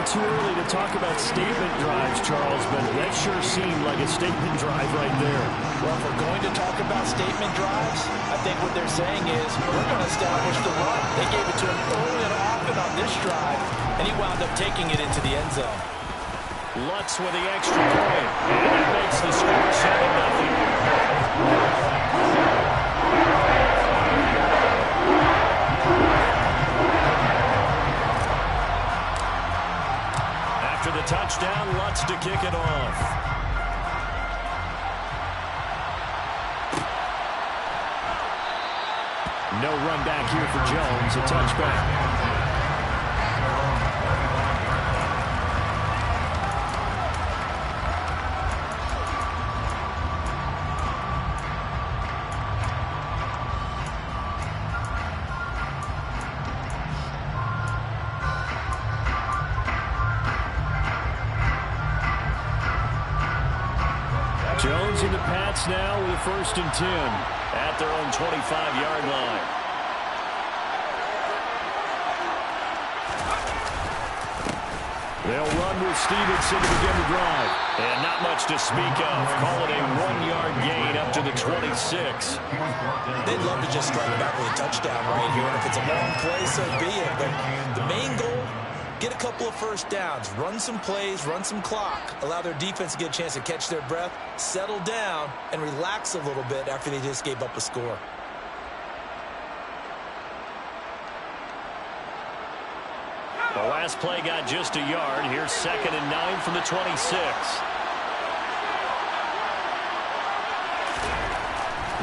too early to talk about statement drives, Charles, but that sure seemed like a statement drive right there. Well, if we're going to talk about statement drives, I think what they're saying is we're going to establish the run. They gave it to him early and often on this drive, and he wound up taking it into the end zone. Lutz with the extra point, and that makes the score 7-0. After the touchdown, Lutz to kick it off. No run back here for Jones, a touchback. Jones in the Pats now with a 1st and 10 at their own 25-yard line. They'll run with Stevenson to begin the drive. And not much to speak of. Call it a 1-yard gain up to the 26. They'd love to just strike back with a touchdown right here. And if it's a long play, so be it. But the main goal, get a couple of first downs, run some plays, run some clock, allow their defense to get a chance to catch their breath, settle down, and relax a little bit after they just gave up a score. The last play got just a yard. Here's 2nd and 9 from the 26.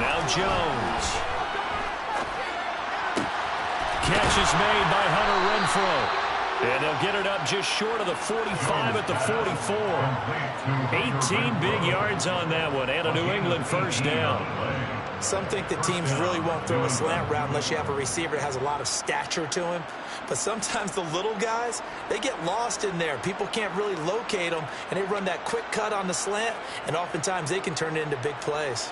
Now Jones. Catch is made by Hunter Renfrow. And they'll get it up just short of the 45 at the 44. 18 big yards on that one, and a New England 1st down. Some think that teams really won't throw a slant route unless you have a receiver that has a lot of stature to him. But sometimes the little guys, they get lost in there. People can't really locate them, and they run that quick cut on the slant, and oftentimes they can turn it into big plays.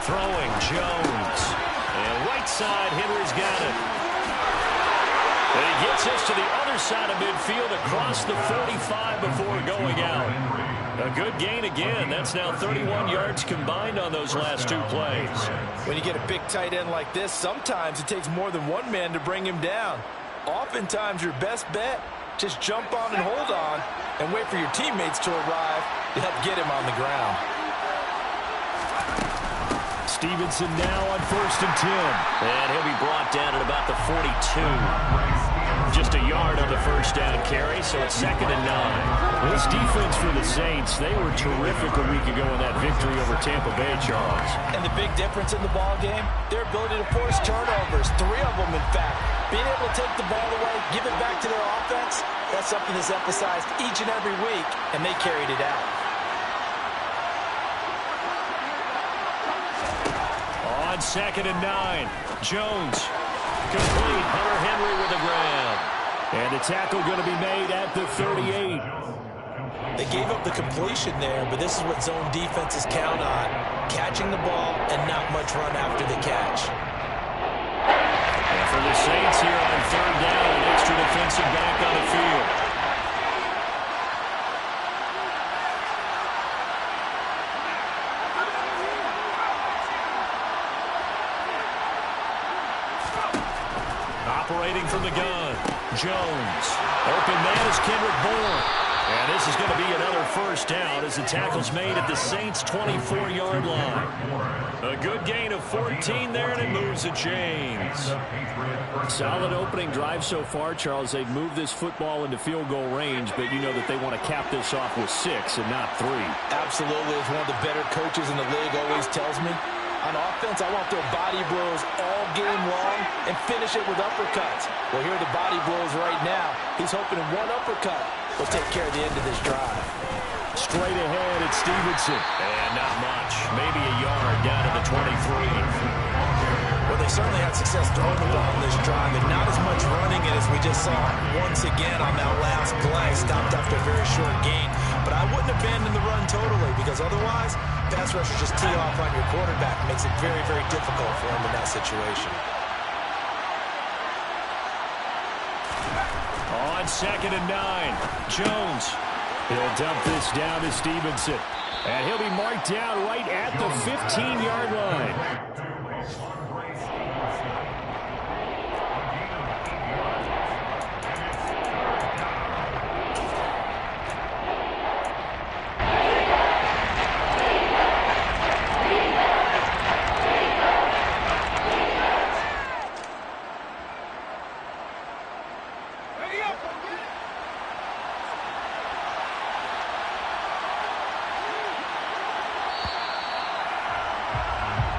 Throwing Jones. And right side, Henry's got it. And he gets us to the other side of midfield across the 45 before going out. A good gain again. That's now 31 yards combined on those last 2 plays. When you get a big tight end like this, sometimes it takes more than one man to bring him down. Oftentimes, your best bet, just jump on and hold on and wait for your teammates to arrive to help get him on the ground. Stevenson now on 1st and 10. And he'll be brought down at about the 42. Just a yard on the 1st down carry, so it's 2nd and 9. This defense for the Saints, they were terrific a week ago in that victory over Tampa Bay, Charles. And the big difference in the ball game, their ability to force turnovers, 3 of them in fact. Being able to take the ball away, give it back to their offense, that's something that's emphasized each and every week, and they carried it out. On 2nd and 9, Jones complete. Hunter Henry with the grab. And the tackle going to be made at the 38. They gave up the completion there, but this is what zone defenses count on. Catching the ball and not much run after the catch. And for the Saints here on 3rd down, an extra defensive back on the field. Operating from the gun, Jones. Open man is Kendrick Bourne. And this is going to be another 1st down as the tackle's made at the Saints' 24-yard line. A good gain of 14 there, and it moves the chains. Solid opening drive so far, Charles. They've moved this football into field goal range, but you know that they want to cap this off with 6 and not 3. Absolutely. As one of the better coaches in the league always tells me, on offense, I want their body blows all game long and finish it with uppercuts. Well, here are the body blows right now. He's hoping in one uppercut will take care of the end of this drive. Straight ahead, it's Stevenson. And not much. Maybe a yard down to the 23. certainly had success throwing the ball in this drive, and not as much running it as we just saw once again on that last play. Stopped after a very short gain. But I wouldn't abandon the run totally, because otherwise, pass rushers just tee off on your quarterback. It makes it very, very difficult for him in that situation. On 2nd and 9, Jones. He'll dump this down to Stevenson. And he'll be marked down right at the 15-yard line.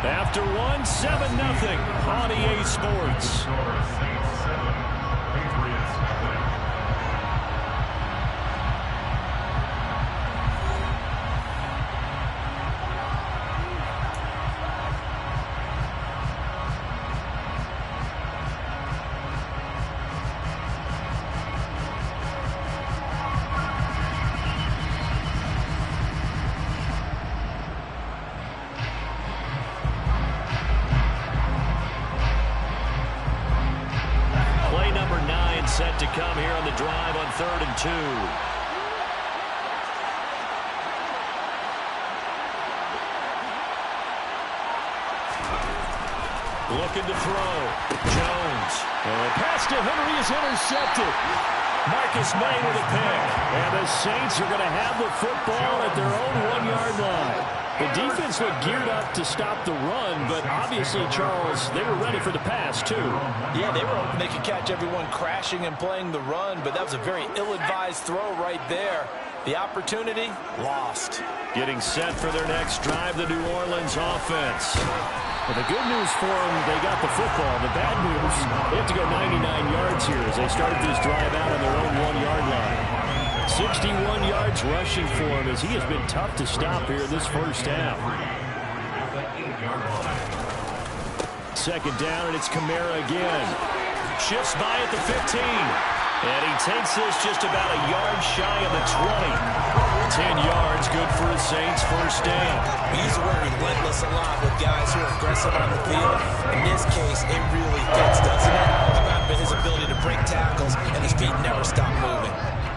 After one, 7-0 on EA Sports. Set to come here on the drive on 3rd and 2. Looking to throw. Jones. And the pass to Henry is intercepted. Marcus May with a pick. And the Saints are going to have the football at their own 1-yard line. The defense looked geared up to stop the run, but obviously, Charles, they were ready for the pass, too. Yeah, they were hoping they could catch everyone crashing and playing the run, but that was a very ill-advised throw right there. The opportunity, lost. Getting set for their next drive, the New Orleans offense. Well, the good news for them, they got the football. The bad news, they have to go 99 yards here as they started this drive out on their own 1-yard line. 61 yards rushing for him as he has been tough to stop here in this first half. 2nd down, and it's Kamara again. Shifts by at the 15. And he takes this just about a yard shy of the 20. 10 yards, good for the Saints' first down. We use the word relentless a lot with guys who are aggressive on the field. In this case, it really fits, doesn't it? About his ability to break tackles, and his feet never stop moving.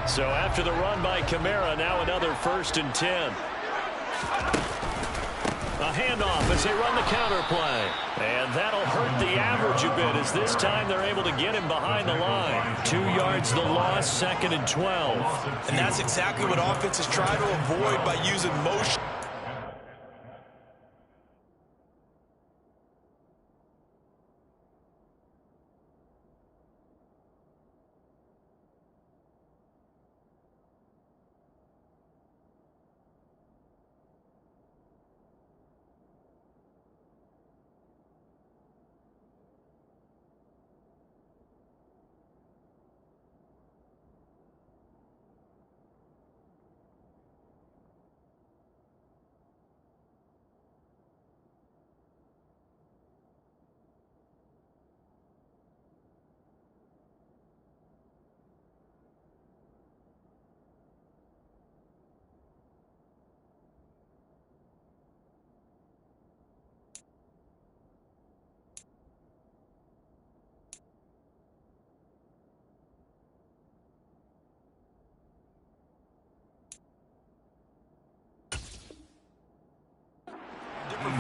So after the run by Kamara, now another 1st and 10. A handoff as they run the counter play. And that'll hurt the average a bit as this time they're able to get him behind the line. 2 yards the loss, 2nd and 12. And that's exactly what offenses try to avoid by using motion.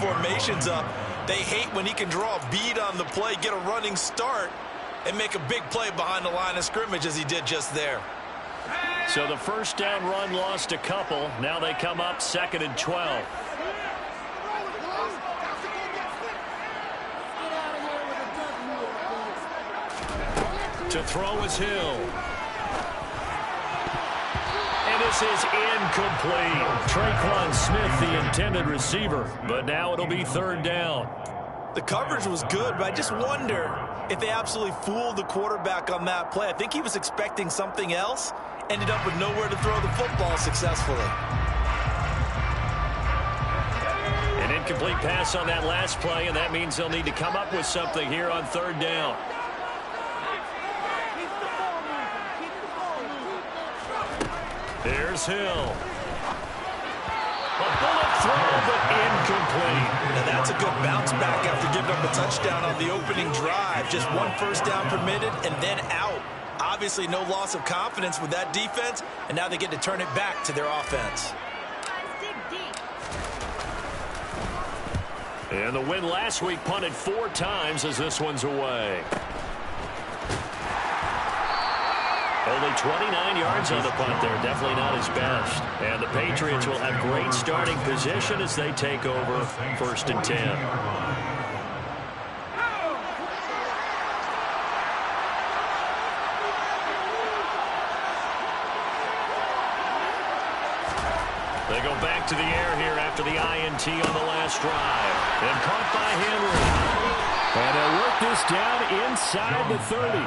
Formations up. They hate when he can draw a bead on the play, get a running start, and make a big play behind the line of scrimmage as he did just there. So the first down run lost a couple. Now they come up 2nd and 12. To throw is Hill. And this is incomplete. Traquan Smith, the intended receiver. But now it'll be 3rd down. The coverage was good, but I just wonder if they absolutely fooled the quarterback on that play. I think he was expecting something else. Ended up with nowhere to throw the football successfully. And in incomplete pass on that last play, and that means they'll need to come up with something here on third down. Here's Hill. A bullet throw, but incomplete. Now that's a good bounce back after giving up a touchdown on the opening drive. Just one first down permitted and then out. Obviously no loss of confidence with that defense, and now they get to turn it back to their offense. And the win last week punted 4 times as this one's away. Only 29 yards on the punt there. Definitely not his best. And the Patriots will have great starting position as they take over 1st and 10. They go back to the air here after the INT on the last drive. And caught by Henry. And they'll work this down inside the 30.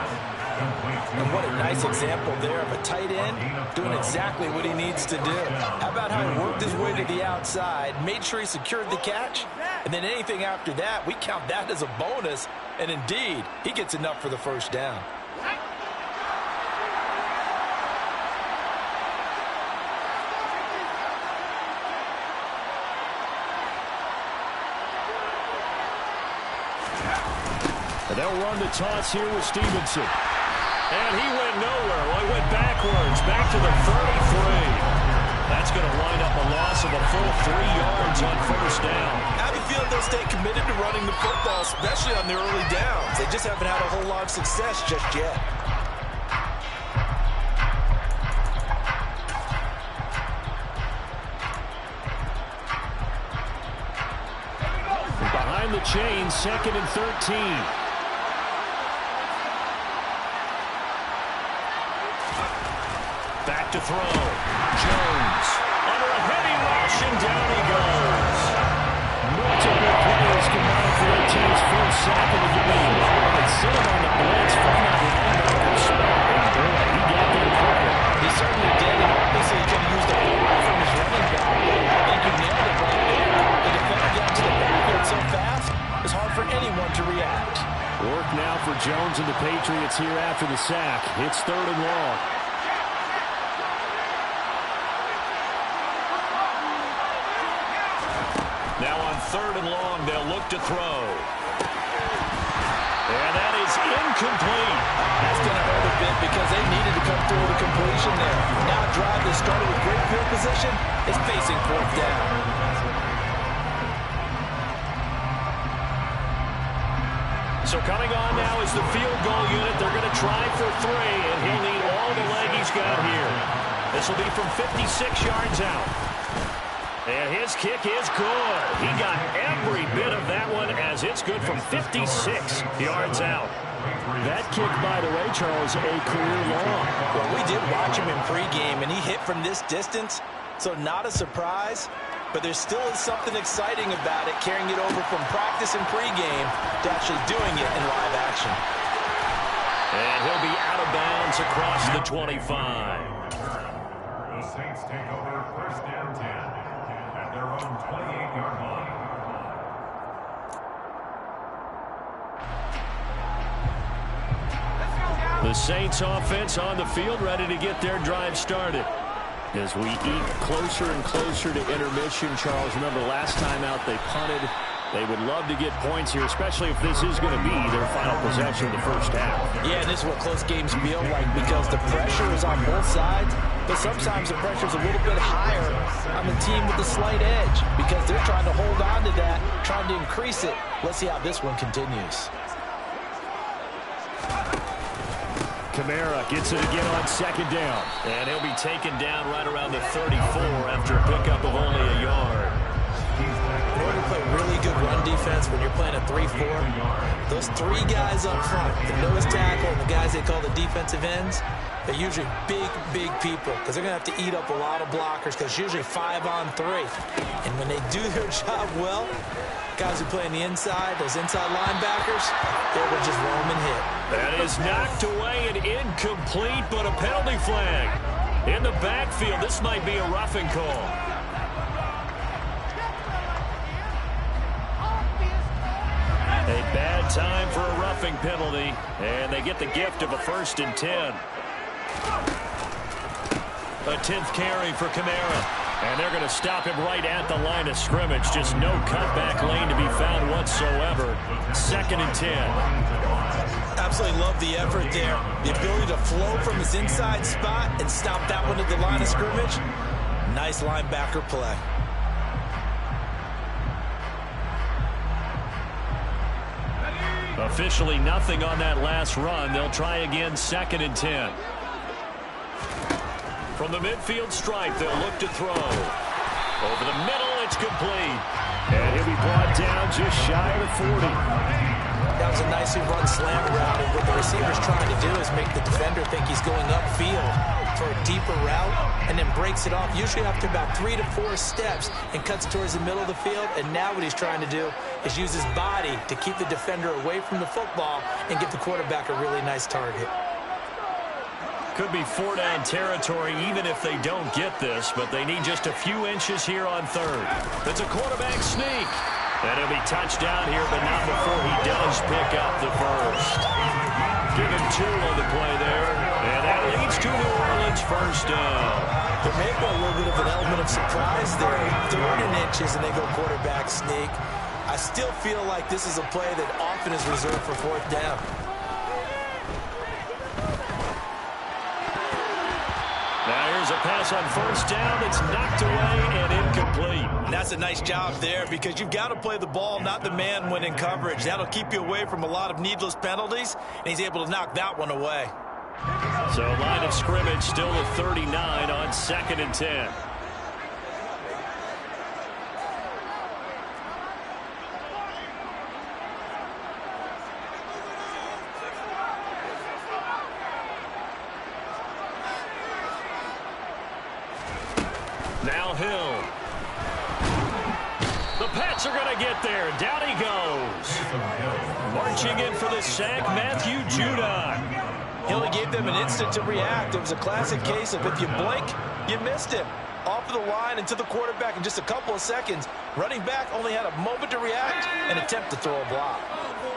And what a nice example there of a tight end doing exactly what he needs to do. How about how he worked his way to the outside, made sure he secured the catch, and then anything after that, we count that as a bonus. And indeed, he gets enough for the first down. And they'll run the toss here with Stevenson. And he went nowhere. Well, he went backwards, back to the 33. That's going to wind up a loss of a full 3 yards on first down. I have a feeling they'll stay committed to running the football, especially on the early downs. They just haven't had a whole lot of success just yet. Behind the chains, 2nd and 13. Back to throw. Jones. Under a heavy rush, and down he goes. Multiple players combined for their team's first sack of the game. But sit him on the blitz from that linebacker spot. And boy, he got there quickly. He certainly did, and obviously he could have used a whole lot from his running back. I think you nailed it right there. The defender got to the backfield so fast, it's hard for anyone to react. Work now for Jones and the Patriots here after the sack. It's 3rd and long. Now on 3rd and long, they'll look to throw. And that is incomplete. That's going to hurt a bit because they needed to come through with a completion there. Now a drive that started with great field position is facing 4th down. So coming on now is the field goal unit. They're going to try for 3, and he'll need all the leg he's got here. This will be from 56 yards out. And his kick is good. He got every bit of that one as it's good from 56 yards out. That kick, by the way, Charles, a career long. Well, we did watch him in pregame, and he hit from this distance, so not a surprise. But there still is something exciting about it, carrying it over from practice and pregame to actually doing it in live action. And he'll be out of bounds across the 25. The Saints take over 1st and 10 at their own 28-yard line. The Saints offense on the field, ready to get their drive started. As we eat closer and closer to intermission, Charles, remember last time out they punted. They would love to get points here, especially if this is going to be their final possession of the first half. Yeah, and this is what close games feel like because the pressure is on both sides, but sometimes the pressure is a little bit higher on the team with the slight edge because they're trying to hold on to that, trying to increase it. Let's see how this one continues. Kamara gets it again on 2nd down. And he'll be taken down right around the 34 after a pickup of only a yard. In order to play really good run defense when you're playing a 3-4, those 3 guys up front, the nose tackle and the guys they call the defensive ends, they're usually big people because they're going to have to eat up a lot of blockers because it's usually 5 on 3. And when they do their job well, guys who play on the inside, those inside linebackers, they will just roam and hit. That is knocked away and incomplete, but a penalty flag. In the backfield, this might be a roughing call. time for a roughing penalty, and they get the gift of a 1st and 10. A 10th carry for Kamara. And they're going to stop him right at the line of scrimmage. Just no cutback lane to be found whatsoever. 2nd and 10. Absolutely love the effort there. The ability to flow from his inside spot and stop that one at the line of scrimmage. Nice linebacker play. Officially nothing on that last run. They'll try again, 2nd and 10. From the midfield stripe, they'll look to throw. Over the middle, it's complete. And he'll be brought down just shy of the 40. That was a nicely run slam route, and what the receiver's trying to do is make the defender think he's going upfield for a deeper route, and then breaks it off, usually after about 3 to 4 steps, and cuts towards the middle of the field. And now what he's trying to do is use his body to keep the defender away from the football and give the quarterback a really nice target. Could be 4-down territory even if they don't get this, but they need just a few inches here on 3rd. It's a quarterback sneak. And he'll be touched down here, but not before he does pick up the 1st. Give him 2 on the play there. And that leads to New Orleans 1st down. There may be a little bit of an element of surprise there. 3rd and inches, and they go quarterback sneak. I still feel like this is a play that often is reserved for 4th down. Now here's a pass on 1st down. It's knocked away and incomplete. And that's a nice job there, because you've got to play the ball, not the man when in coverage. That'll keep you away from a lot of needless penalties, and he's able to knock that one away. So line of scrimmage still at 39 on 2nd and 10. Now Hill. The Pats are going to get there. Down he goes. Marching in for the sack, Matthew Judon. He only gave them an instant to react. It was a classic case of if you blink, you missed him. Off of the line and to the quarterback in just a couple of seconds. Running back only had a moment to react and attempt to throw a block.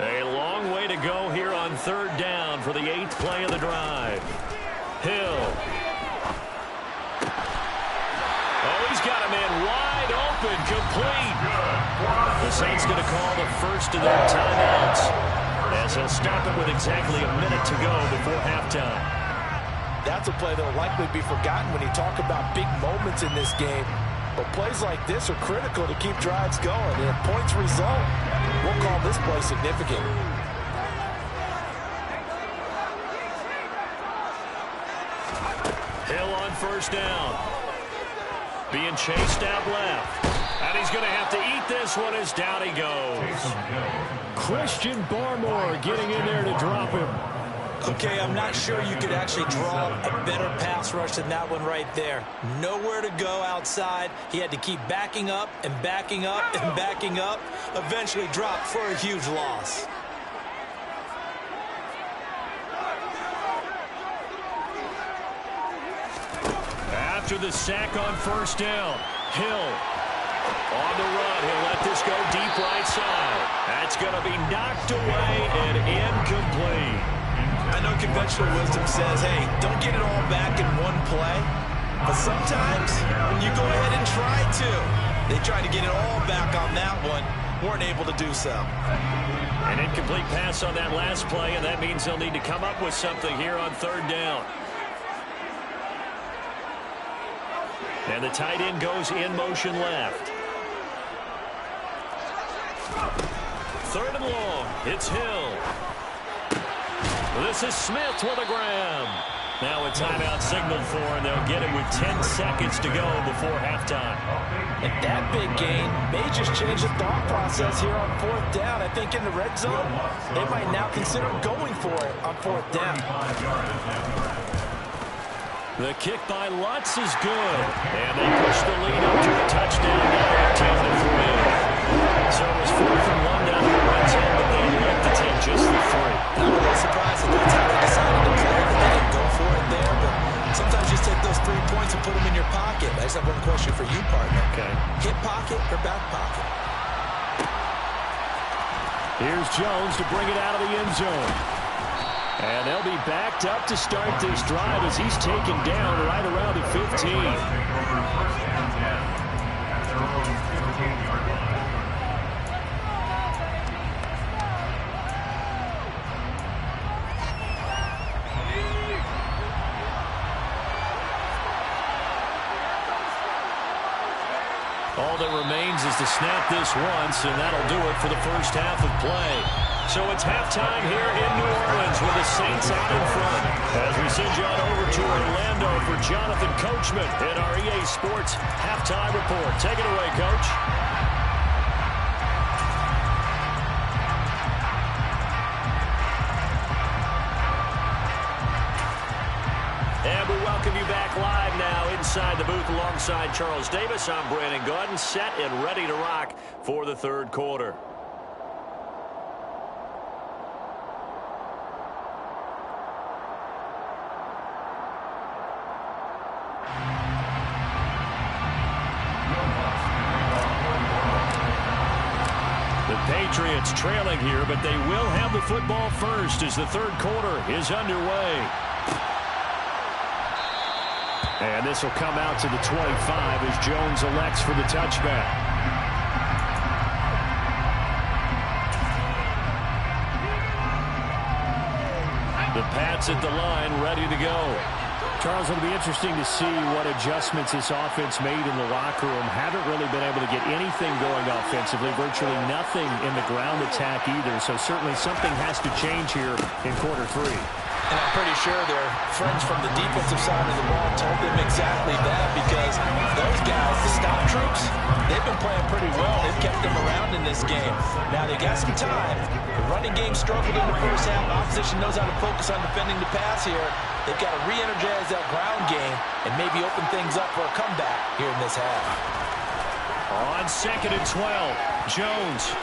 A long way to go here on 3rd down for the 8th play of the drive. Hill. Oh, he's got a man wide open, complete. The Saints going to call the 1st of their timeouts, as he'll stop it with exactly a minute to go before halftime. That's a play that will likely be forgotten when you talk about big moments in this game. But plays like this are critical to keep drives going. And if points result, we'll call this play significant. Hill on 1st down. Being chased out left. And he's going to have to eat this one as down he goes. Christian Barmore getting in there to drop him. Okay, I'm not sure you could actually draw a better pass rush than that one right there. Nowhere to go outside. He had to keep backing up and backing up and backing up. Eventually dropped for a huge loss. After the sack on 1st down, Hill on the run. He'll let this go deep right side. That's going to be knocked away and incomplete. I know conventional wisdom says, hey, don't get it all back in one play. But sometimes when you go ahead and try to, they tried to get it all back on that one. Weren't able to do so. An incomplete pass on that last play, and that means they'll need to come up with something here on 3rd down. And the tight end goes in motion left. 3rd and long. It's Hill. This is Smith with a grab. Now a timeout signaled for, and they'll get it with 10 seconds to go before halftime. And that big gain may just change the thought process here on 4th down. I think in the red zone, they might now consider going for it on 4th down. The kick by Lutz is good. And they push the lead up to a touchdown now, 10-3. So it was 4th and 1 down the red zone, but they elect to take just the 3. I'm a little surprised that that's how they decided to play, that they didn't go for it there. But sometimes you just take those 3 points and put them in your pocket. I just have one question for you, partner. Okay. Hip pocket or back pocket? Here's Jones to bring it out of the end zone. And they'll be backed up to start this drive as he's taken down right around the 15. First down 10 at their own 15-yard line. All that remains is to snap this once, and that'll do it for the first half of play. So it's halftime here in New Orleans with the Saints out in front. As we send you on over to Orlando for Jonathan Coachman in our EA Sports Halftime Report. Take it away, Coach. And we welcome you back live now inside the booth alongside Charles Davis. I'm Brandon Gaudin, set and ready to rock for the third quarter. The Patriots trailing here, but they will have the football first as the third quarter is underway. And this will come out to the 25 as Jones elects for the touchback. The Pats at the line, ready to go. Charles, it'll be interesting to see what adjustments this offense made in the locker room. Haven't really been able to get anything going offensively, virtually nothing in the ground attack either. So certainly something has to change here in quarter three. And I'm pretty sure their friends from the defensive side of the ball told them exactly that, because those guys, the stop troops, they've been playing pretty well. They've kept them around in this game. Now they got some time. The running game struggled in the first half. Opposition knows how to focus on defending the pass here. They've got to re-energize that ground game and maybe open things up for a comeback here in this half. On 2nd and 12, Jones.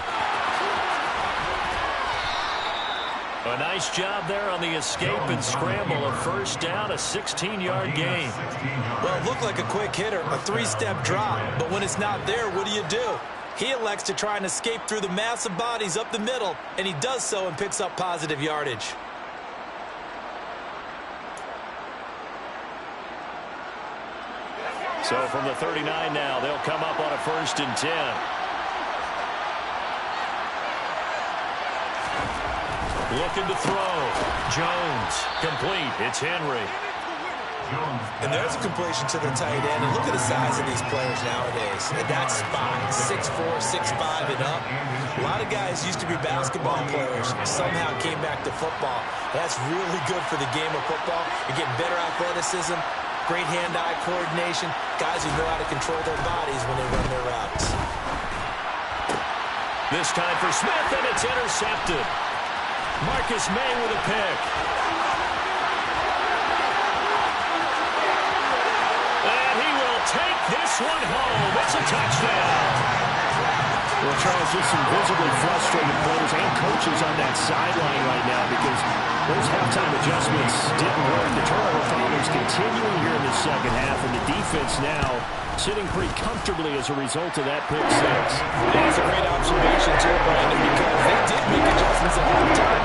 A nice job there on the escape and scramble. A first down, a 16-yard gain. Well, it looked like a quick hitter, a three-step drop. But when it's not there, what do? He elects to try and escape through the massive bodies up the middle, and he does so and picks up positive yardage. So from the 39 now, they'll come up on a 1st and 10. Looking to throw. Jones. Complete. It's Henry. And there's a completion to the tight end. And look at the size of these players nowadays. At that spot, 6'4", 6'5", and up. A lot of guys used to be basketball players. Somehow came back to football. That's really good for the game of football. You're getting better athleticism, great hand-eye coordination. Guys who know how to control their bodies when they run their routes. This time for Smith, and it's intercepted. Marcus May with a pick. And he will take this one home. It's a touchdown. Well, Charles, just some visibly frustrated players and coaches on that sideline right now because those halftime adjustments didn't work. The turnover problems continuing here in the second half, and the defense now sitting pretty comfortably as a result of that pick six. That's a great observation, too, Brandon, because they did make adjustments at halftime.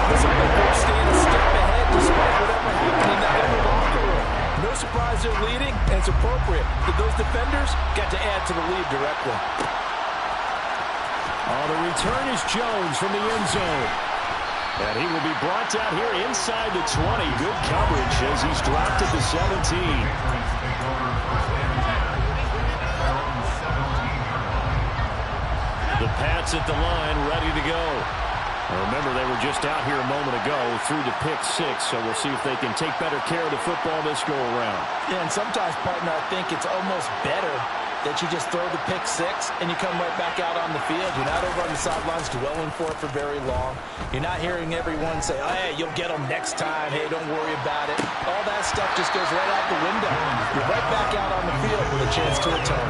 This is they're staying a step ahead despite whatever happened in that locker room. No surprise they're leading, and it's appropriate that those defenders got to add to the lead directly. The return is Jones from the end zone. And he will be brought down here inside the 20. Good coverage as he's dropped at the 17. The Pats at the line, ready to go. Remember, they were just out here a moment ago through the pick six, so we'll see if they can take better care of the football this go-around. Yeah, and sometimes, partner, I think it's almost better that you just throw the pick six and you come right back out on the field. You're not over on the sidelines dwelling for it for very long. You're not hearing everyone say, oh, hey, you'll get them next time. Hey, don't worry about it. All that stuff just goes right out the window. You're right back out on the field with a chance to atone.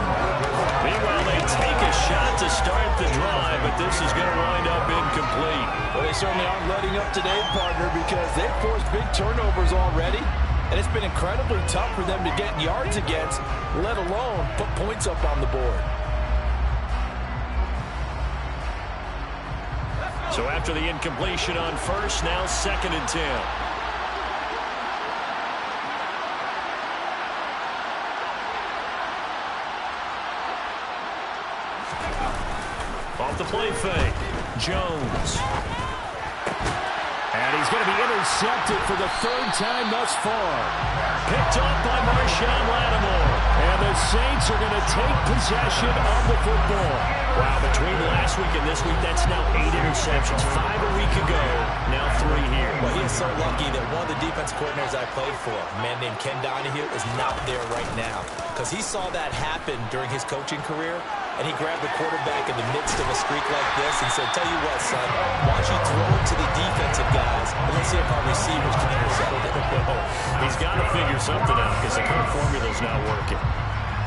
Meanwhile, they take a shot to start the drive, but this is going to wind up incomplete. Well, they certainly aren't letting up today, partner, because they've forced big turnovers already. And it's been incredibly tough for them to get yards against, let alone put points up on the board. So after the incompletion on first, now 2nd and 10. Off the play fake, Jones. And he's going to be intercepted for the 3rd time thus far. Picked up by Marshawn Lattimore. And the Saints are going to take possession of the football. Wow, between last week and this week, that's now 8 interceptions. 5 a week ago, now 3 here. Well, he is so lucky that one of the defense coordinators I played for, a man named Ken Donahue, is not there right now. Because he saw that happen during his coaching career, and he grabbed the quarterback in the midst of a streak like this and said, tell you what, son, why don't you throw it to the defensive guys, and let's see if our receivers can intercept it. He's got to figure something out because the current formula's not working.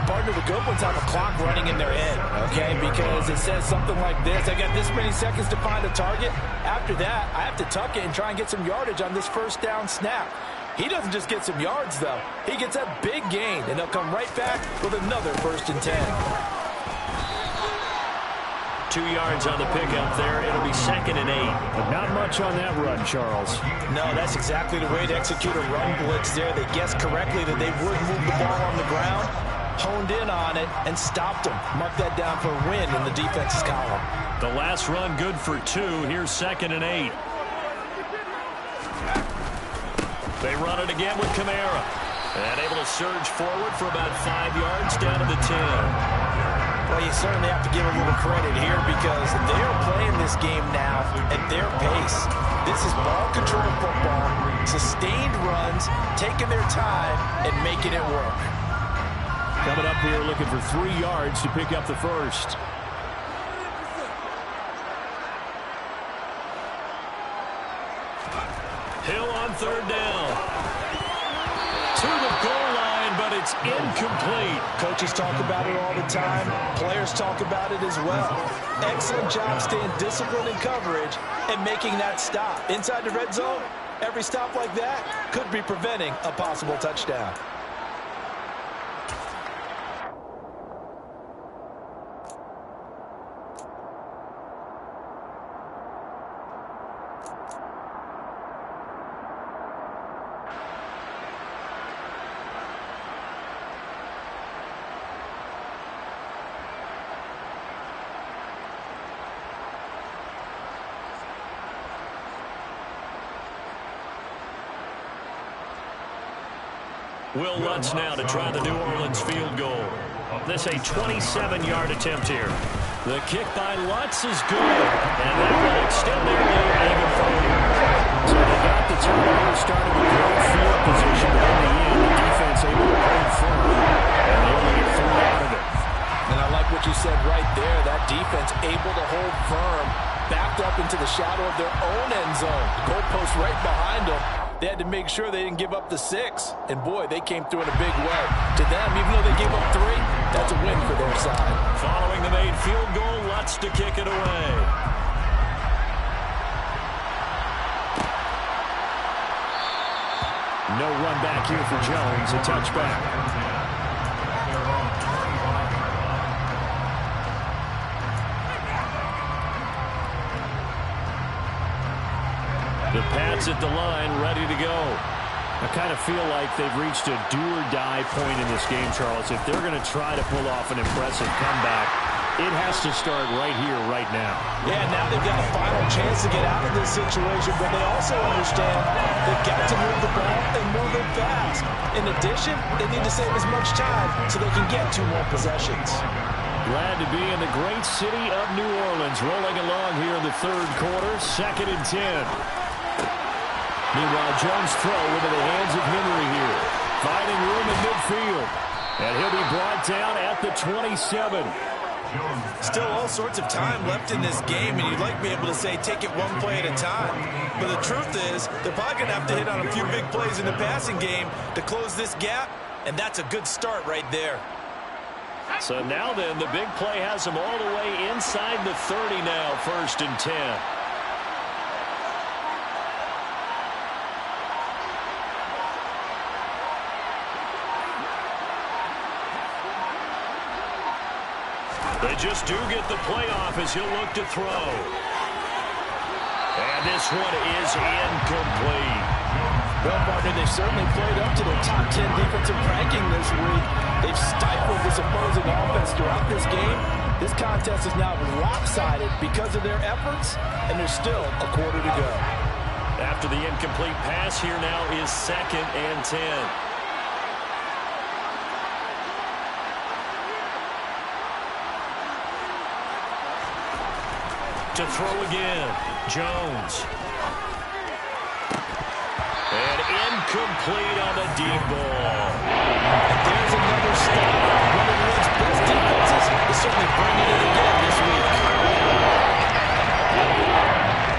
Partner, the good ones have a clock running in their head, okay? Because it says something like this. I got this many seconds to find a target. After that, I have to tuck it and try and get some yardage on this 1st down snap. He doesn't just get some yards, though. He gets a big gain, and they'll come right back with another 1st and 10. 2 yards on the pickup there. It'll be 2nd and 8. But not much on that run, Charles. No, that's exactly the way to execute a run blitz there. They guessed correctly that they would move the ball on the ground, honed in on it, and stopped them. Mark that down for a win in the defense's column. The last run good for 2. Here's 2nd and 8. They run it again with Kamara. And able to surge forward for about 5 yards down to the 10. Well, you certainly have to give a little credit here because they are playing this game now at their pace. This is ball control football, sustained runs, taking their time, and making it work. Coming up here looking for 3 yards to pick up the 1st. Hill on 3rd down. To the goal line, but it's incomplete. Coaches talk about it all the time. Players talk about it as well. Excellent job staying disciplined in coverage and making that stop. Inside the red zone, every stop like that could be preventing a possible touchdown. Will Lutz now to try the New Orleans field goal. This a 27-yard attempt here. The kick by Lutz is good. And that will extend their lead even further. So they got the turnover, started with great field position, but in the end, the defense able to hold firm, and they only get 3 out of it. And I like what you said right there. That defense able to hold firm, backed up into the shadow of their own end zone. The goalpost right behind them. They had to make sure they didn't give up the 6. And, boy, they came through in a big way. To them, even though they gave up 3, that's a win for their side. Following the made field goal, Lutz to kick it away. No run back here for Jones. A touchback. The Pats at the line, ready to go. I kind of feel like they've reached a do-or-die point in this game, Charles. If they're going to try to pull off an impressive comeback, it has to start right here, right now. Yeah, now they've got a final chance to get out of this situation, but they also understand they've got to move the ball and move it fast. In addition, they need to save as much time so they can get 2 more possessions. Glad to be in the great city of New Orleans, rolling along here in the 3rd quarter, 2nd and 10. Meanwhile, Jones' throw into the hands of Henry here. Finding room in midfield. And he'll be brought down at the 27. Still all sorts of time left in this game, and you'd like to be able to say take it one play at a time. But the truth is, they're probably going to have to hit on a few big plays in the passing game to close this gap, and that's a good start right there. So now then, the big play has them all the way inside the 30 now, 1st and 10. They just do get the playoff as he'll look to throw. this one is incomplete. Well, partner, they've certainly played up to their top 10 defensive ranking this week. They've stifled this opposing offense throughout this game. This contest is now lopsided because of their efforts, and there's still a quarter to go. After the incomplete pass, here now is 2nd and 10. To throw again, Jones. And incomplete on the deep ball. And there's another stop. One of the league's best defenses is certainly bringing it again this week.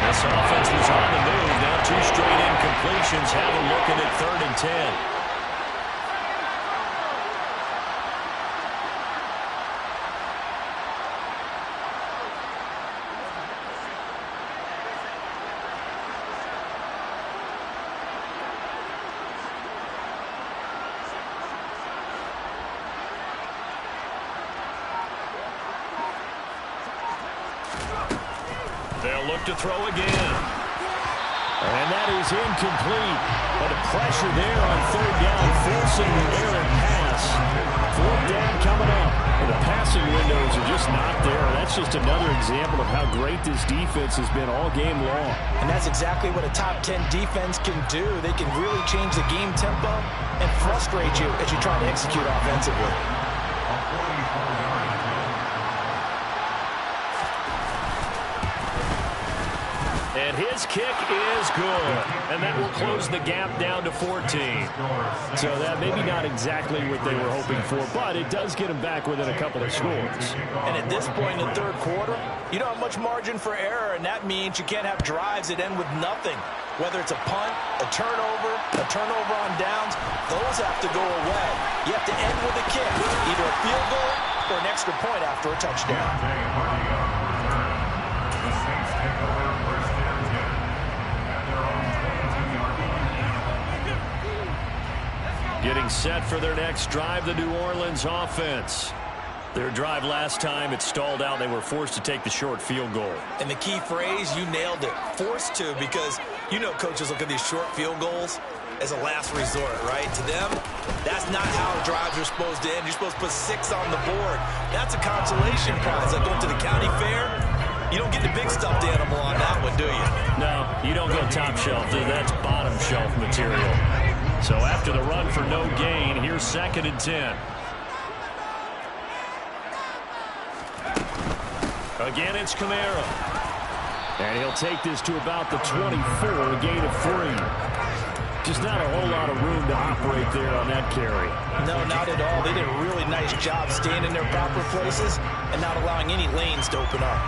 This offense was on the move. Now 2 straight incompletions. Have a look at it, 3rd and 10. They'll look to throw again. And that is incomplete. But a pressure there on 3rd down, forcing the errant pass. 4th down coming up. And the passing windows are just not there. That's just another example of how great this defense has been all game long. And that's exactly what a top 10 defense can do. They can really change the game tempo and frustrate you as you try to execute offensively. And his kick is good. And that will close the gap down to 14. So that maybe not exactly what they were hoping for, but it does get them back within a couple of scores. And at this point in the 3rd quarter, you don't have much margin for error, and that means you can't have drives that end with nothing. Whether it's a punt, a turnover on downs, those have to go away. You have to end with a kick, either a field goal or an extra point after a touchdown. The Saints take over 1st and 10 at their own 22-yard line. Getting set for their next drive, the New Orleans offense. Their drive last time, it stalled out. They were forced to take the short field goal. And the key phrase, you nailed it, forced to, because you know coaches look at these short field goals as a last resort, right? To them, that's not how drives are supposed to end. You're supposed to put 6 on the board. That's a consolation prize. Like going to the county fair, you don't get the big stuffed animal on that one, do you? No, you don't go top shelf. That's bottom shelf material. So after the run for no gain, here's 2nd and 10. Again, it's Kamara. And he'll take this to about the 24, a gain of 3. Just not a whole lot of room to operate there on that carry. No, not at all. They did a really nice job staying in their proper places and not allowing any lanes to open up.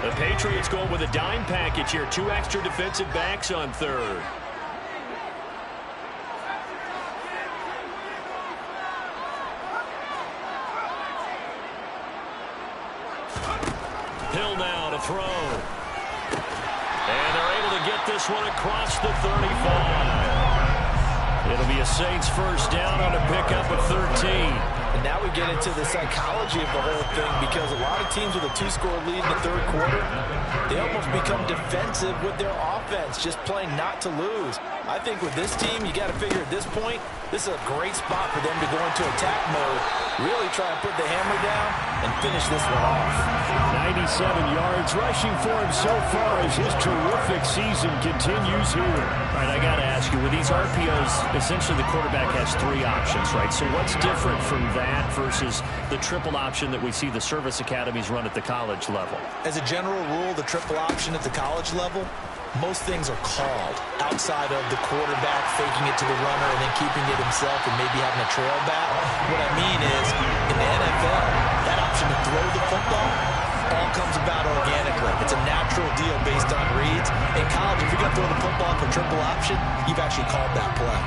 The Patriots going with a dime package here. 2 extra defensive backs on 3rd. Hill now to throw. And they're able to get this one across the 35. It'll be a Saints 1st down on a pickup of 13. And now we get into the psychology of the whole thing, because a lot of teams with a 2-score lead in the 3rd quarter, they almost become defensive with their offense, just playing not to lose. I think with this team, you got to figure at this point, this is a great spot for them to go into attack mode, really try and put the hammer down and finish this one off. 97 yards rushing for him so far as his terrific season continues here. All right, I got to ask you, with these RPOs, essentially the quarterback has 3 options, right? So what's different from that versus the triple option that we see the service academies run at the college level? As a general rule, the triple option at the college level, most things are called outside of the quarterback faking it to the runner and then keeping it himself and maybe having a trail back. What I mean is, in the NFL, that option to throw the football all comes about organically. It's a natural deal based on reads. In college, if you're going to throw the football for triple option, you've actually called that play.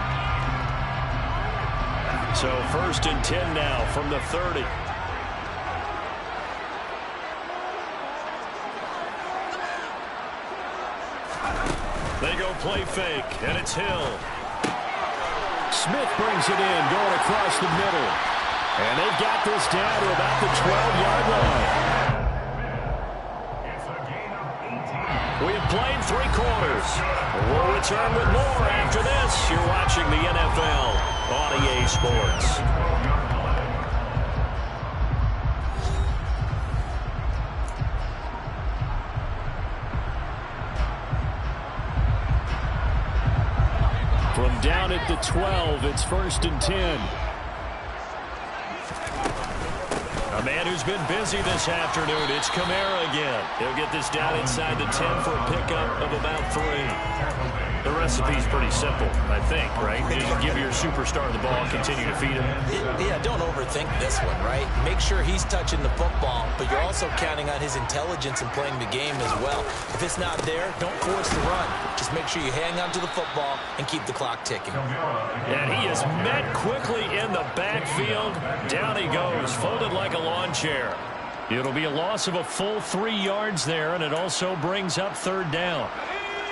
So 1st and 10 now from the 30. They go play fake, and it's Hill. Smith brings it in, going across the middle. And they've got this down to about the 12-yard line. It's a gain of 18. We have played 3 quarters. We'll return with more after this. You're watching the NFL on EA Sports. From down at the 12, it's 1st and 10. A man who's been busy this afternoon, it's Kamara again. He'll get this down inside the 10 for a pickup of about 3. The recipe's pretty simple, I think, right? You just give your superstar the ball, continue to feed him. Yeah, don't overthink this one, right? Make sure he's touching the football, but you're also counting on his intelligence in playing the game as well. If it's not there, don't force the run. Just make sure you hang on to the football and keep the clock ticking. And he is met quickly in the backfield. Down he goes, folded like a lawn chair. It'll be a loss of a full 3 yards there, and it also brings up 3rd down.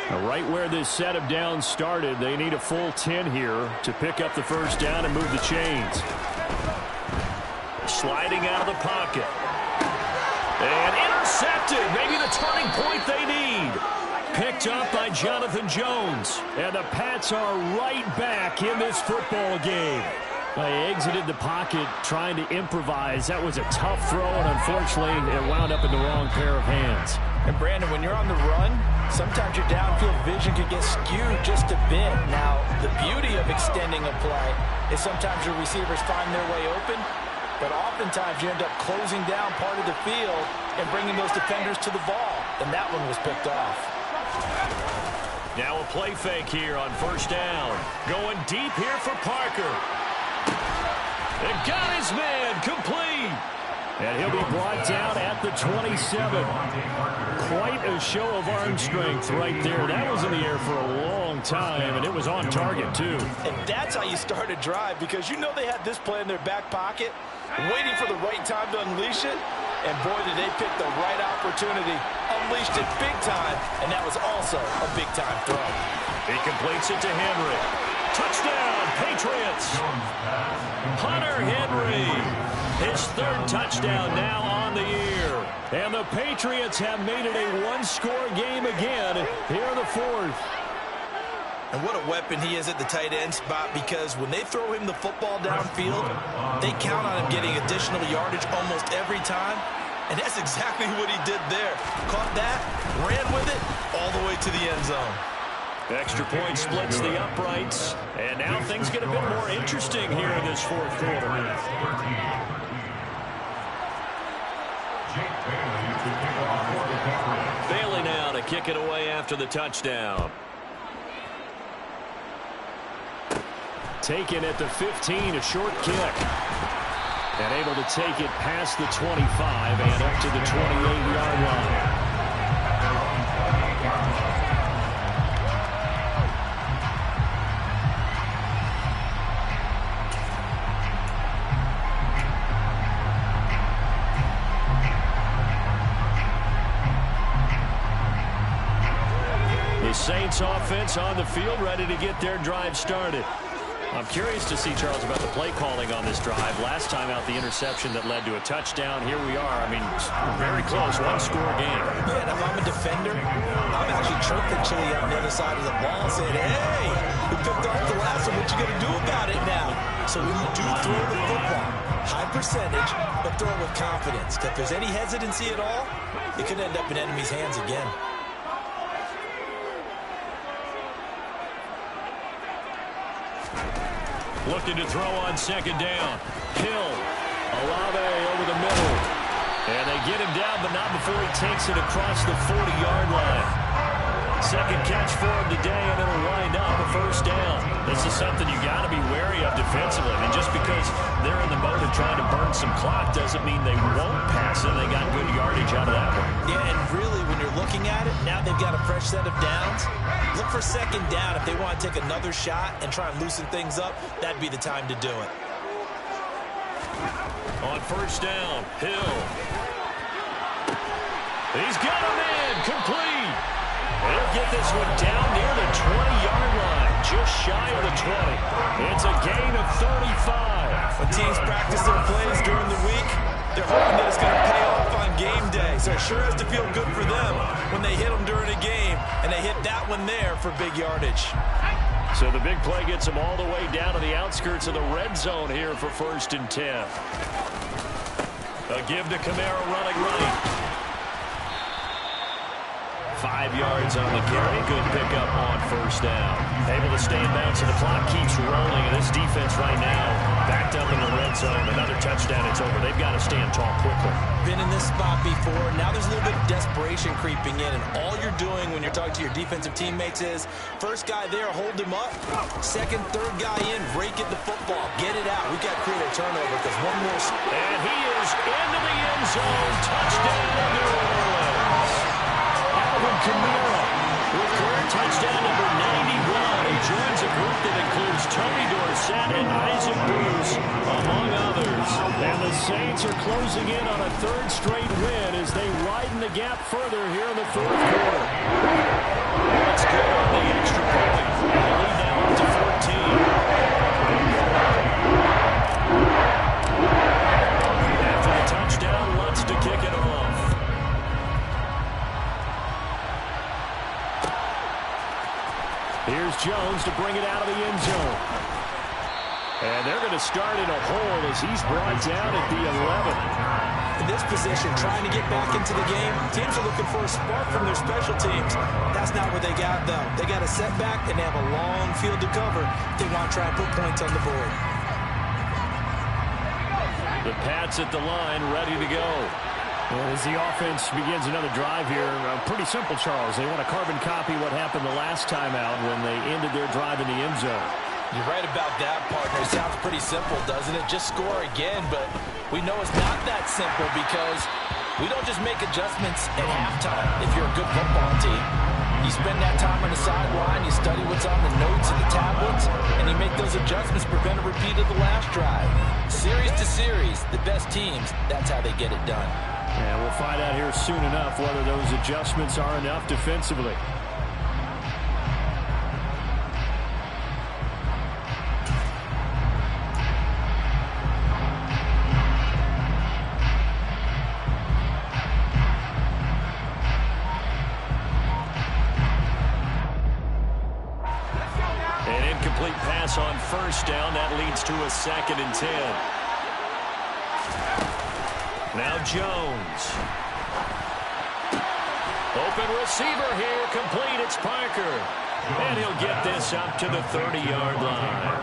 Now, right where this set of downs started, they need a full 10 here to pick up the 1st down and move the chains. Sliding out of the pocket. And intercepted. Maybe the turning point they need. Picked up by Jonathan Jones. And the Pats are right back in this football game. They exited the pocket trying to improvise. That was a tough throw, and unfortunately, it wound up in the wrong pair of hands. And Brandon, when you're on the run, sometimes your downfield vision can get skewed just a bit. Now, the beauty of extending a play is sometimes your receivers find their way open, but oftentimes you end up closing down part of the field and bringing those defenders to the ball, and that one was picked off. Now a play fake here on 1st down. Going deep here for Parker. And got his man complete. And he'll be brought down at the 27. Quite a show of arm strength right there. That was in the air for a long time, and it was on target, too. And that's how you start a drive, because you know they had this play in their back pocket, waiting for the right time to unleash it. And boy, did they pick the right opportunity. Unleashed it big time, and that was also a big-time throw. He completes it to Henry. Touchdown, Patriots. Hunter Henry. His 3rd touchdown now on the year. And the Patriots have made it a 1-score game again here in the 4th. And what a weapon he is at the tight end spot, because when they throw him the football downfield, they count on him getting additional yardage almost every time. And that's exactly what he did there. Caught that, ran with it, all the way to the end zone. Extra point splits the uprights. And now things get a bit more interesting here in this 4th quarter. Bailey now to kick it away after the touchdown. Taken at the 15, a short kick. And able to take it past the 25 and up to the 28-yard line. The Saints offense on the field, ready to get their drive started. I'm curious to see, Charles, about the play calling on this drive. Last time out, the interception that led to a touchdown. Here we are. I mean, very close, 1-score game. Yeah, and if I'm a defender, I'm actually chirping Chili on the other side of the ball saying, hey, we picked off the last one. What you going to do about it now? So when you do throw the football, high percentage, but throw it with confidence. If there's any hesitancy at all, it could end up in enemy's hands again. Looking to throw on 2nd down. Hill. Olave over the middle. And they get him down, but not before he takes it across the 40-yard line. 2nd catch for him today, and it'll wind up a 1st down. This is something you got to be wary of defensively. I mean, just because they're in the mode of trying to burn some clock doesn't mean they won't pass it. They got good yardage out of that one. Yeah, and really, when you're looking at it, now they've got a fresh set of downs. Look for 2nd down. If they want to take another shot and try and loosen things up, that'd be the time to do it. On 1st down, Hill. He's got him in, complete. He'll get this one down near the 20-yard line, just shy of the 20. It's a gain of 35. When teams practice their plays during the week, they're hoping that it's going to pay off on game day. So it sure has to feel good for them when they hit them during a game, and they hit that one there for big yardage. So the big play gets them all the way down to the outskirts of the red zone here for 1st and 10. A give to Kamara running right. 5 yards on the carry. Good pickup on 1st down. Able to stay in bounds, and the clock keeps rolling. And this defense right now backed up in the red zone. Another touchdown, it's over. They've got to stand tall quickly. Been in this spot before. Now there's a little bit of desperation creeping in. And all you're doing when you're talking to your defensive teammates is, first guy there, hold him up. Second, third guy in, rake at the football. Get it out. We've got to create a turnover because one more. And he is into the end zone. Touchdown, New Orleans. Alvin Kamara with career touchdown number 91. He joins a group that includes Tony Dorsett and Isaac Bruce, among others. And the Saints are closing in on a 3rd straight win as they widen the gap further here in the 4th quarter. That's good on the extra point. And the lead now up to 14. After the touchdown, Lutz to kick it off. Here's Jones to bring it out of the end zone. And they're going to start in a hole as he's brought down at the 11. In this position, trying to get back into the game, teams are looking for a spark from their special teams. That's not what they got, though. They got a setback, and they have a long field to cover if they want to try and put points on the board. The Pats at the line, ready to go. Well, as the offense begins another drive here, pretty simple, Charles. They want to carbon copy what happened the last time out when they ended their drive in the end zone. You're right about that, partner. It sounds pretty simple, doesn't it? Just score again, but we know it's not that simple because we don't just make adjustments at halftime if you're a good football team. You spend that time on the sideline, you study what's on the notes and the tablets, and you make those adjustments, prevent a repeat of the last drive. Series to series, the best teams, that's how they get it done. And we'll find out here soon enough whether those adjustments are enough defensively. An incomplete pass on 1st down. That leads to a 2nd and 10. Now Jones. Open receiver here, complete, it's Parker. And he'll get this up to the 30-yard line.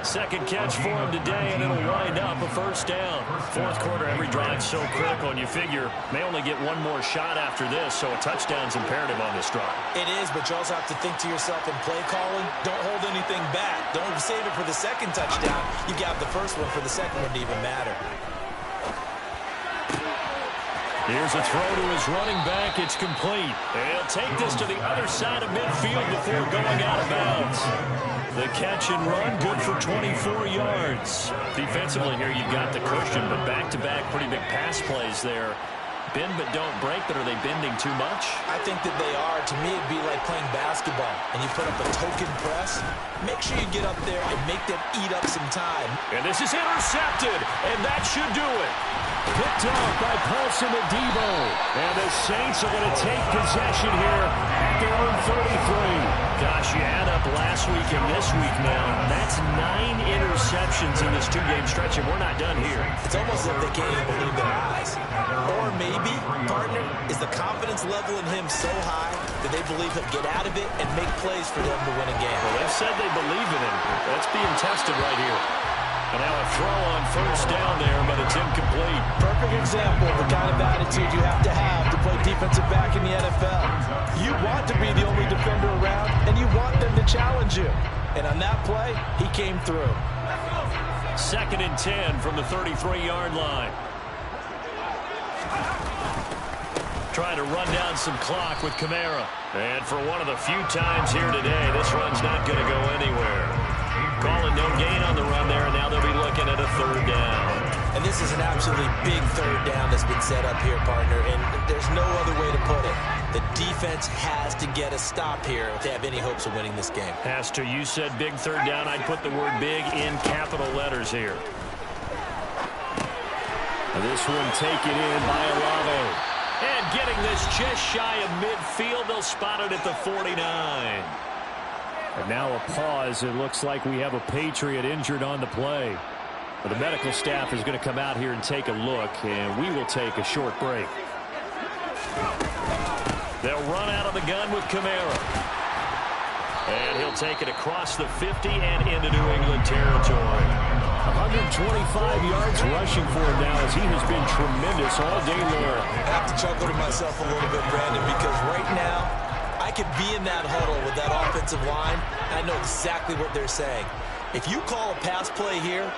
2nd catch for him today, and it'll wind up a 1st down. 4th quarter, every drive's so critical, and you figure may only get one more shot after this, so a touchdown's imperative on this drive. It is, but you also have to think to yourself in play calling, don't hold anything back. Don't save it for the 2nd touchdown. You got the 1st one for the 2nd one to even matter. Here's a throw to his running back. It's complete. And he'll take this to the other side of midfield before going out of bounds. The catch and run, good for 24 yards. Defensively here, you've got the cushion, but back-to-back pretty big pass plays there. Bend but don't break, but are they bending too much? I think that they are. To me, it'd be like playing basketball, and you put up a token press. Make sure you get up there and make them eat up some time. And this is intercepted, and that should do it. Picked off by Paulson Adebo. And the Saints are going to take possession here at their own 33. Gosh, you add up last week and this week now. That's 9 interceptions in this 2-game stretch, and we're not done here. It's almost as if they can't even believe their eyes. Or maybe, partner, is the confidence level in him so high that they believe he'll get out of it and make plays for them to win a game. Well, they've said they believe in him. That's being tested right here. And now a throw on 1st down there, but it's incomplete. Perfect example of the kind of attitude you have to play defensive back in the NFL. You want to be the only defender around, and you want them to challenge you. And on that play, he came through. 2nd and 10 from the 33-yard line. Trying to run down some clock with Kamara. And for one of the few times here today, this run's not going to go anywhere. Calling no gain on the run there, and now they'll be looking at a 3rd down. And this is an absolutely big third down that's been set up here, partner, and there's no other way to put it. The defense has to get a stop here if they have any hopes of winning this game. Pastor, you said big third down. I'd put the word big in capital letters here. This one taken in by Olave. And getting this just shy of midfield. They'll spot it at the 49. And now a pause. It looks like we have a Patriot injured on the play. The medical staff is going to come out here and take a look, and we will take a short break. They'll run out of the gun with Kamara. And he'll take it across the 50 and into New England territory. 125 yards rushing for him now as he has been tremendous all day long. I have to chuckle to myself a little bit, Brandon, because right now I could be in that huddle with that offensive line. I know exactly what they're saying. If you call a pass play here,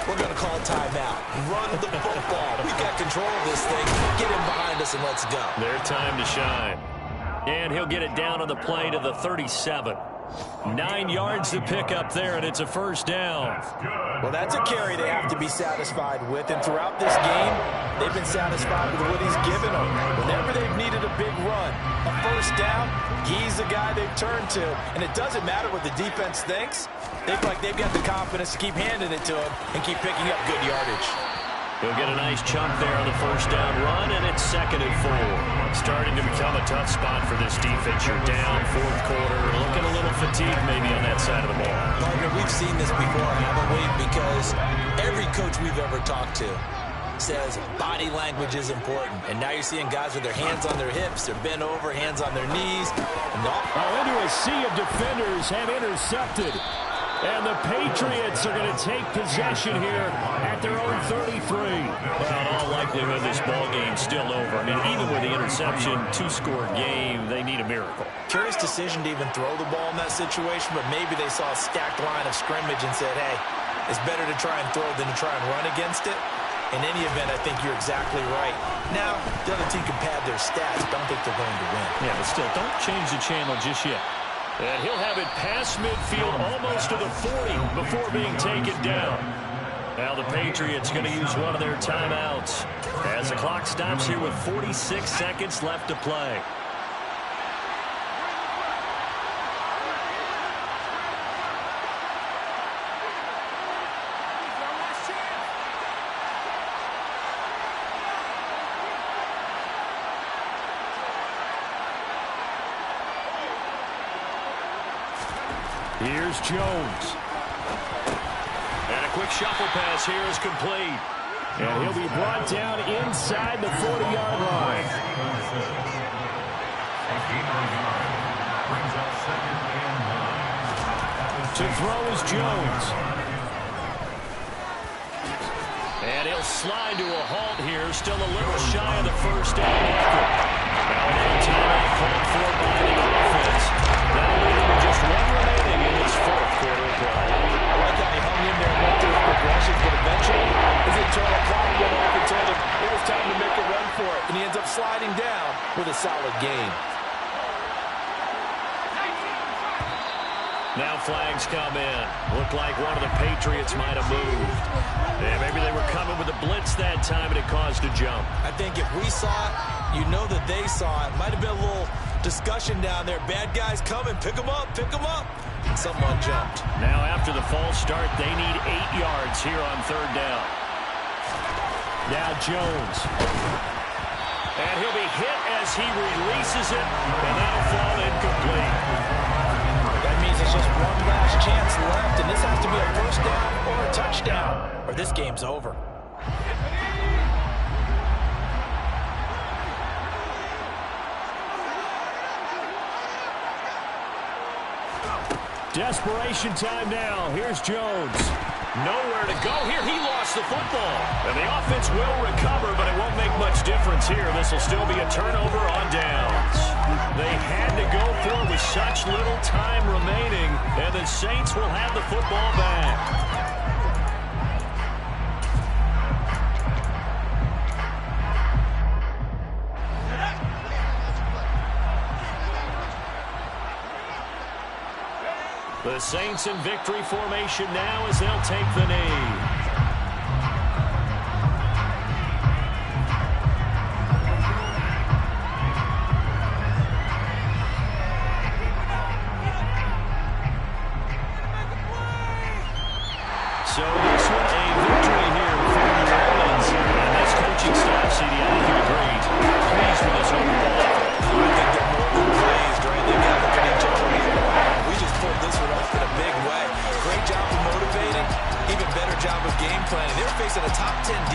we're going to call timeout. Run the football. We've got control of this thing. Get him behind us and let's go. Their time to shine. And he'll get it down on the play to the 37. 9 yards to pick up there, and it's a first down. Well, that's a carry they have to be satisfied with. And throughout this game, they've been satisfied with what he's given them. Whenever they've needed a big run, a first down, he's the guy they've turned to. And it doesn't matter what the defense thinks. They feel like they've got the confidence to keep handing it to him and keep picking up good yardage. He'll get a nice chunk there on the first down run, and it's 2nd and 4. Starting to become a tough spot for this defense. You're down, fourth quarter, looking a little fatigued maybe on that side of the ball. Partner, we've seen this before, haven't we? Because every coach we've ever talked to says body language is important. And now you're seeing guys with their hands on their hips, they're bent over, hands on their knees. Into a sea of defenders have intercepted. And the Patriots are going to take possession here at their own 33. Well, in all likelihood, this ball game's still over. I mean, even with the interception, 2-score game, they need a miracle. Curious decision to even throw the ball in that situation, but maybe they saw a stacked line of scrimmage and said, hey, it's better to try and throw than to try and run against it. In any event, I think you're exactly right. Now, the other team can pad their stats, but I don't think they're going to win. Yeah, but still, don't change the channel just yet. And he'll have it past midfield almost to the 40 before being taken down. Now the Patriots going to use one of their timeouts as the clock stops here with 46 seconds left to play. Here's Jones. And a quick shuffle pass here is complete. And he'll be brought down inside the 40-yard line. To throw is Jones. And he'll slide to a halt here, still a little shy of the first down marker. Now another timeout called for by the offense. Now leading to just one remaining in this fourth quarter play. I like how he hung in there and went through his progressions, but eventually his internal clock went off and told him it was time to make a run for it. And he ends up sliding down with a solid gain. Now flags come in. Looked like one of the Patriots might have moved. Yeah, maybe they were coming with a blitz that time and it caused a jump. I think if we saw it, you know that they saw it. Might have been a little discussion down there. Bad guys coming. Pick them up. Pick them up. And someone jumped. Now after the false start, they need 8 yards here on third down. Now Jones. And he'll be hit as he releases it. And that'll fall incomplete. That means it's just one last chance left, and this has to be a first down or a touchdown, or this game's over. Desperation time now. Here's Jones. Nowhere to go here. He lost the football. And the offense will recover, but it won't make much difference here. This will still be a turnover on downs. They had to go for it with such little time remaining, and the Saints will have the football back. The Saints in victory formation now as they'll take the knee.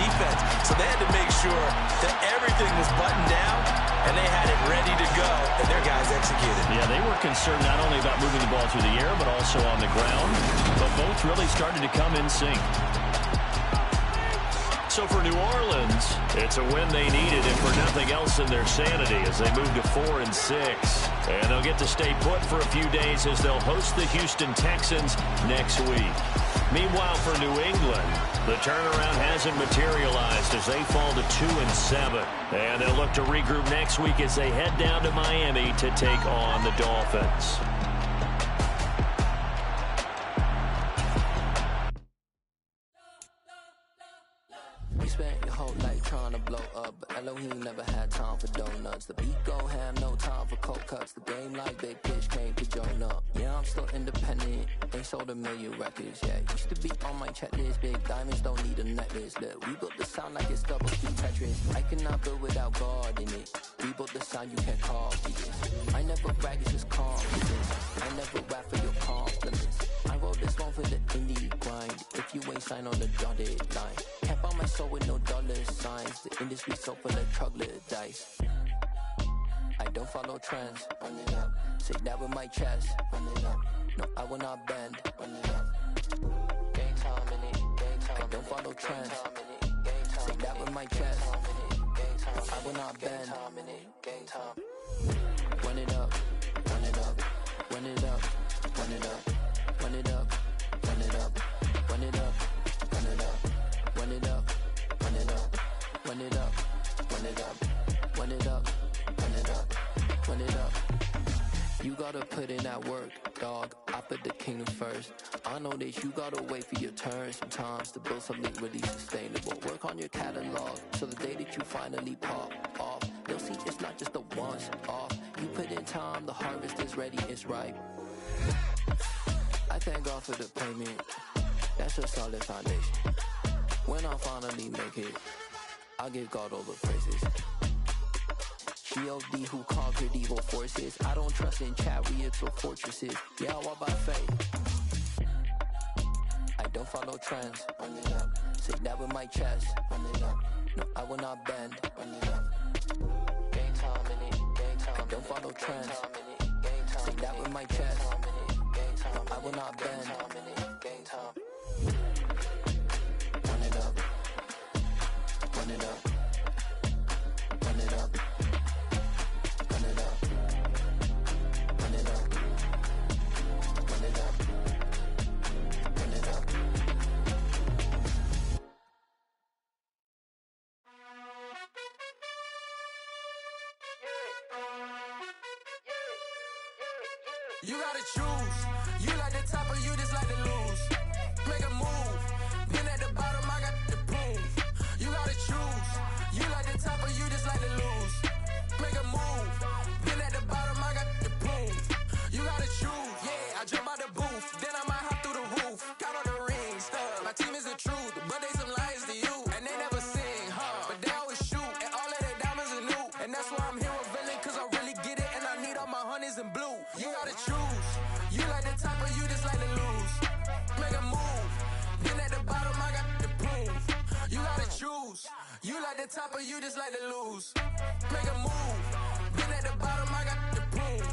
defense. So they had to make sure that everything was buttoned down, and they had it ready to go, and their guys executed. Yeah, they were concerned not only about moving the ball through the air, but also on the ground. But both really started to come in sync. So for New Orleans, it's a win they needed, and for nothing else in their sanity as they move to 4-6. And they'll get to stay put for a few days as they'll host the Houston Texans next week. Meanwhile, for New England, the turnaround hasn't materialized as they fall to 2-7. And they'll look to regroup next week as they head down to Miami to take on the Dolphins. Spent your whole life trying to blow up, but Elohim never had time for donuts. The beat go ham, no time for cold cuts. The game like Big Pitch came to join up. Yeah, I'm still independent, ain't sold a million records yet. Used to be on my checklist, big diamonds don't need a necklace. Look, we built the sound like it's double speed Tetris. I cannot build without God in it. We built the sound you can't copy this. I never brag, it's just confidence. I never rap for your compliments. I wrote this one for the indie grind. If you ain't signed on the dotted line, can't buy my soul with no dollar signs. The industry so full of troglodytes. I don't follow trends. Run it up. Say that with my chest. Run it up. No, I will not bend. Run it up. Game time in it. Game time. I don't follow trends. Say that with my chest. No, I will not bend. Game time. Run it up. Run it up. Run it up. Run it up. Run it up. Run it up. Run it up. Run it up. Run it up. Run it up. Run it up. Run it up. Run it up. Run it up. Run it up. You gotta put in that work, dog. I put the kingdom first. I know that you gotta wait for your turn sometimes to build something really sustainable. Work on your catalog, so the day that you finally pop off, they'll see it's not just a once off. You put in time, the harvest is ready, it's ripe. I thank God for the payment. That's a solid foundation. When I finally make it, I'll give God all the praises. G.O.D. who conquered evil forces. I don't trust in chariots or fortresses. Yeah, I walk by faith. I don't follow trends. Run it up. Say that with my chest. Run it up. No, I will not bend. Run it up. Game time in it. Game time. I don't follow trends. Say that with my chest. No, I will not bend. Game time. Run it up. Run it up. Run it up. Run it up. Run it up. Run it up. Run it up. You gotta choose. You like the top or you just like to lose. Make a move. Been at the bottom, I got the proof. You gotta choose. You like the top or you just like to lose. Make a move. Been at the bottom, I got the proof. You gotta choose. Yeah, I jump out the booth. Then I might hop through the roof. Count on the rings, stuff. My team is the truth, but they some liars to you. And they never sing, huh? But they always shoot. And all of their diamonds are new. And that's why I'm here with Villain, cause I really get it. And I need all my honeys in blue. You gotta choose. You like the top or you just like to lose. Make a move. Been at the bottom, I got the proof. You gotta choose. You like the top or you just like to lose. Make a move. Been at the bottom, I got the proof.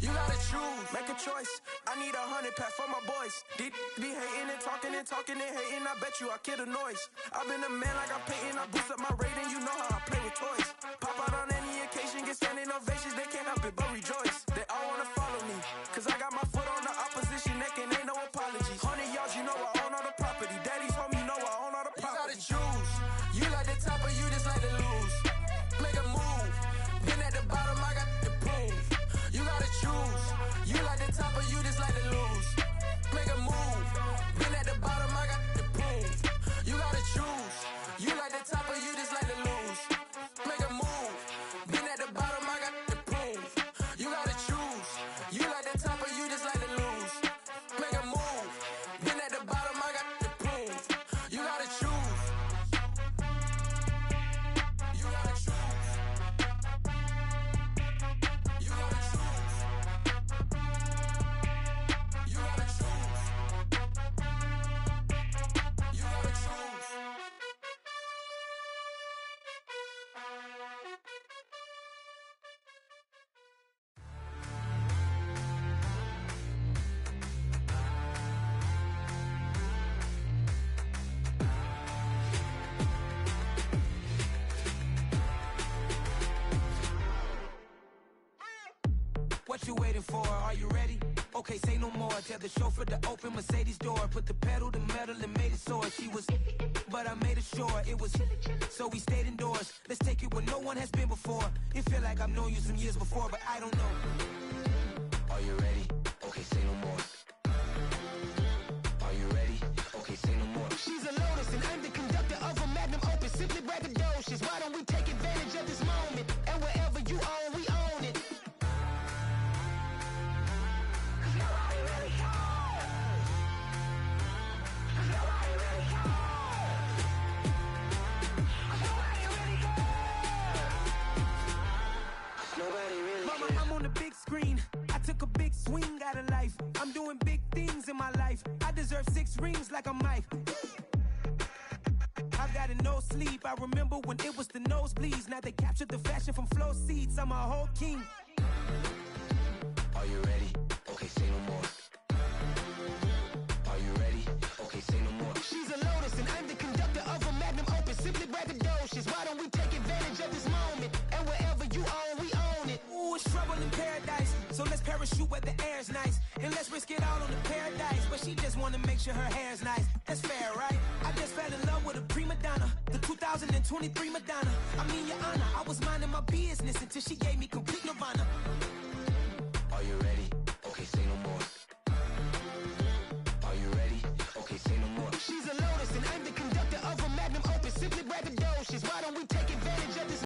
You gotta choose. Make a choice. I need 100 pack for my boys. Be hating and talking and hating. I bet you I kill the noise. I've been a man like I'm painting. I boost up my rating. You know how I play with toys. Pop out on any occasion, get standing ovations. They can't help it but rejoice. They all wanna follow me, cause I got my foot on the opposition neck and ain't no apologies. 100 yards, you know I own all the property. Daddy's home, you know I own all the property. You gotta choose. You like the top or you just like to lose. Make a move. Been at the bottom, I got the proof. You gotta choose. You like the top or you just like to lose. Make a move. Been at the bottom, I got the proof. You gotta choose. You like the top or you just like to lose. Make a move. Been at the bottom, I got the proof. You gotta choose. You like the top or you just like to lose. Make a move. Been at the bottom, I got the proof. You gotta choose. You gotta choose. You gotta choose. What you waiting for? Are you ready? Okay, say no more. Tell the chauffeur to open Mercedes door. Put the pedal to metal and made it soar. She was, but I made it sure it was. So we stayed indoors. Let's take it where no one has been before. It feel like I've known you some years before, but I don't know. Are you ready? Okay, say no more. Are you ready? Okay, say no more. She's a Lotus and I'm the conductor of a magnum opus. Simply braggadocious. Why don't we take advantage of this moment? And wherever you own, we own it. Mama, I'm on the big screen. I took a big swing out of life. I'm doing big things in my life. I deserve 6 rings like I'm Mike. I've got no sleep. I remember when it was the nosebleeds. Now they captured the fashion from flow seats. I'm a whole king. Are you ready? Okay, say no more. Are you ready? Okay, say no more. She's a Lotus and I'm the conductor of a magnum opus. Simply braggadocious. Why don't we take advantage of this moment? And wherever you own, we own it. Ooh, it's trouble in paradise. So let's parachute where the air's nice. And let's risk it all on the paradise. But she just wanna make sure her hair's nice. That's fair, right? I just fell in love with a prima donna. The 2023 Madonna. I mean, your honor, I was minding my business until she gave me complete